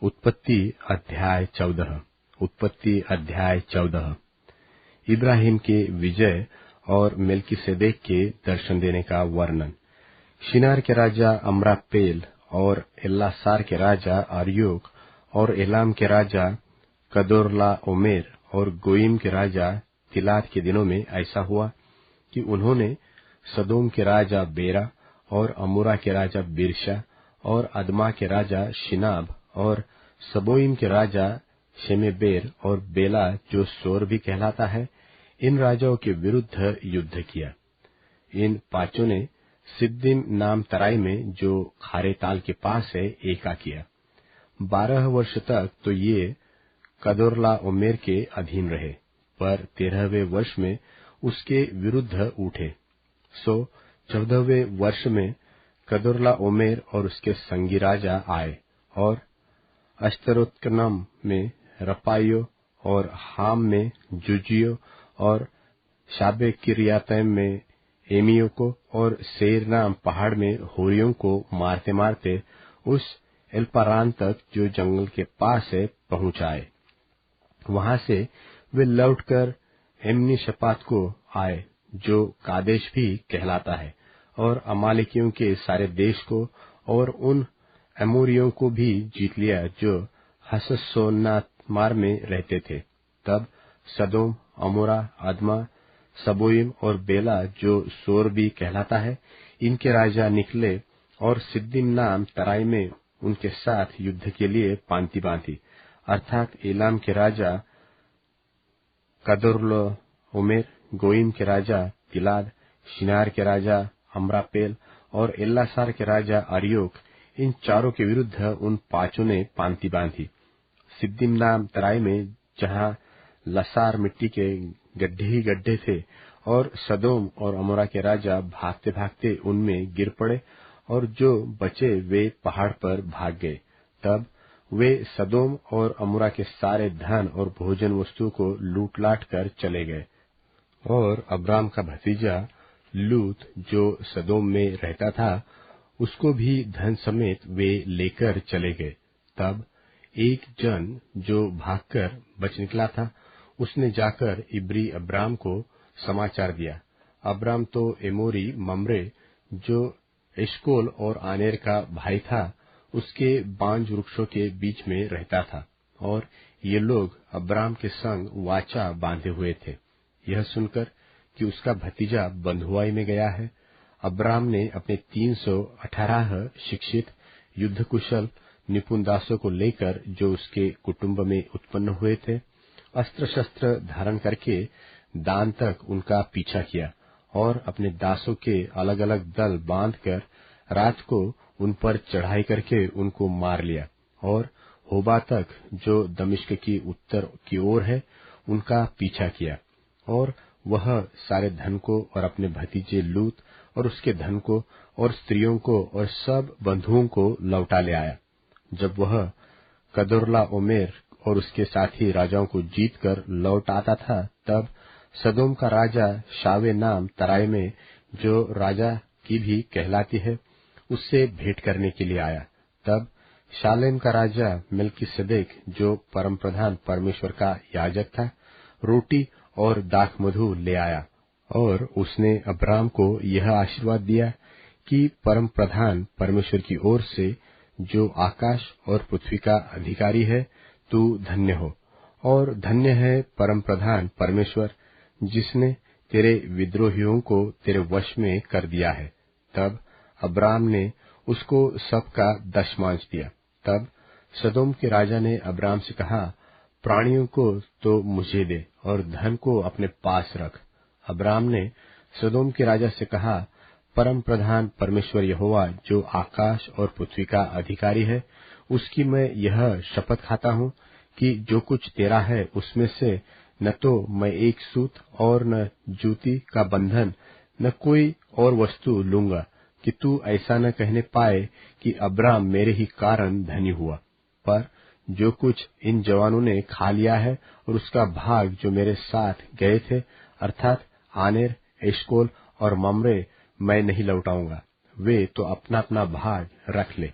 उत्पत्ति अध्याय 14। उत्पत्ति अध्याय 14। इब्राहिम के विजय और मेल्किसेदेक के दर्शन देने का वर्णन। शिनार के राजा अम्रापेल और एल्लासार के राजा अर्योक और एलाम के राजा कदोर्लाओमेर और गोइम के राजा तिलाद के दिनों में ऐसा हुआ कि उन्होंने सदोम के राजा बेरा और अमूरा के राजा बिरशा और अदमा के राजा शिनाब और सबोइम के राजा शेमेबेर और बेला जो सोर भी कहलाता है, इन राजाओं के विरुद्ध युद्ध किया। इन पांचों ने सिद्दीम नाम तराई में जो खारे ताल के पास है एका किया। 12 वर्ष तक तो ये कदोर्लाओमेर के अधीन रहे, पर 13वें वर्ष में उसके विरुद्ध उठे। 14वें वर्ष में कदोर्लाओमेर और उसके संगी राजा आए और अश्तरोत्कनम में रपाइयो और हाम में जुजियो और शाबे किरियातैम में एमियो को और सेर नाम पहाड़ में होरियों को मारते मारते उस एल्पारान तक जो जंगल के पास है पहुंचाए। वहां से वे लौटकर एमनी शपात को आए जो कादेश भी कहलाता है, और अमालेकियों के सारे देश को और उन अमोरियों को भी जीत लिया जो हससोनातमार में रहते थे। तब सदोम, अमोरा, अदमा, सबोइम और बेला जो सोर भी कहलाता है, इनके राजा निकले और सिद्दीम नाम तराई में उनके साथ युद्ध के लिए पांति बांधी, अर्थात एलाम के राजा कदोर्लाओमेर, गोइम के राजा तिलाद, शिनार के राजा अम्रापेल और एल्लासार के राजा अर्योक, इन चारों के विरुद्ध उन पांचों ने पांति बांधी। सिद्दीम नाम तराई में जहां लसार मिट्टी के गड्ढे ही गड्ढे थे, और सदोम और अमोरा के राजा भागते भागते उनमें गिर पड़े, और जो बचे वे पहाड़ पर भाग गए। तब वे सदोम और अमोरा के सारे धन और भोजन वस्तु को लूट लाट कर चले गए। और अब्राम का भतीजा लूत जो सदोम में रहता था, उसको भी धन समेत वे लेकर चले गए। तब एक जन जो भागकर बच निकला था, उसने जाकर इब्री अब्राम को समाचार दिया। अब्राम तो एमोरी मम्रे जो एशकोल और आनेर का भाई था, उसके बांज वृक्षों के बीच में रहता था, और ये लोग अब्राम के संग वाचा बांधे हुए थे। यह सुनकर कि उसका भतीजा बंधुआई में गया है, अब्राम ने अपने 318 शिक्षित युद्ध कुशल निपुण दासों को लेकर, जो उसके कुटुंब में उत्पन्न हुए थे, अस्त्र शस्त्र धारण करके दान तक उनका पीछा किया, और अपने दासों के अलग अलग दल बांधकर रात को उन पर चढ़ाई करके उनको मार लिया, और होबा तक जो दमिश्क की उत्तर की ओर है उनका पीछा किया, और वह सारे धन को और अपने भतीजे लूत और उसके धन को और स्त्रियों को और सब बंधुओं को लौटा ले आया। जब वह कदोर्लाओमेर और उसके साथी राजाओं को जीतकर लौट आता था, तब सदोम का राजा शावे नाम तराई में जो राजा की भी कहलाती है, उससे भेंट करने के लिए आया। तब शालेम का राजा मेल्किसेदेक जो परम प्रधान परमेश्वर का याजक था, रोटी और दाख मधु ले आया, और उसने अब्राम को यह आशीर्वाद दिया कि परम प्रधान परमेश्वर की ओर से जो आकाश और पृथ्वी का अधिकारी है, तू धन्य हो, और धन्य है परम प्रधान परमेश्वर जिसने तेरे विद्रोहियों को तेरे वश में कर दिया है। तब अब्राम ने उसको सबका दशमांश दिया। तब सदोम के राजा ने अब्राम से कहा, प्राणियों को तो मुझे दे और धन को अपने पास रख। अब्राम ने सदोम के राजा से कहा, परम प्रधान परमेश्वर यहोवा जो आकाश और पृथ्वी का अधिकारी है, उसकी मैं यह शपथ खाता हूँ कि जो कुछ तेरा है उसमें से न तो मैं एक सूत और न जूती का बंधन न कोई और वस्तु लूंगा, कि तू ऐसा न कहने पाए कि अब्राम मेरे ही कारण धनी हुआ। पर जो कुछ इन जवानों ने खा लिया है और उसका भाग जो मेरे साथ गए थे, अर्थात आनेर, एशकोल और मम्रे, मैं नहीं लौटाऊंगा। वे तो अपना अपना भाग रख ले।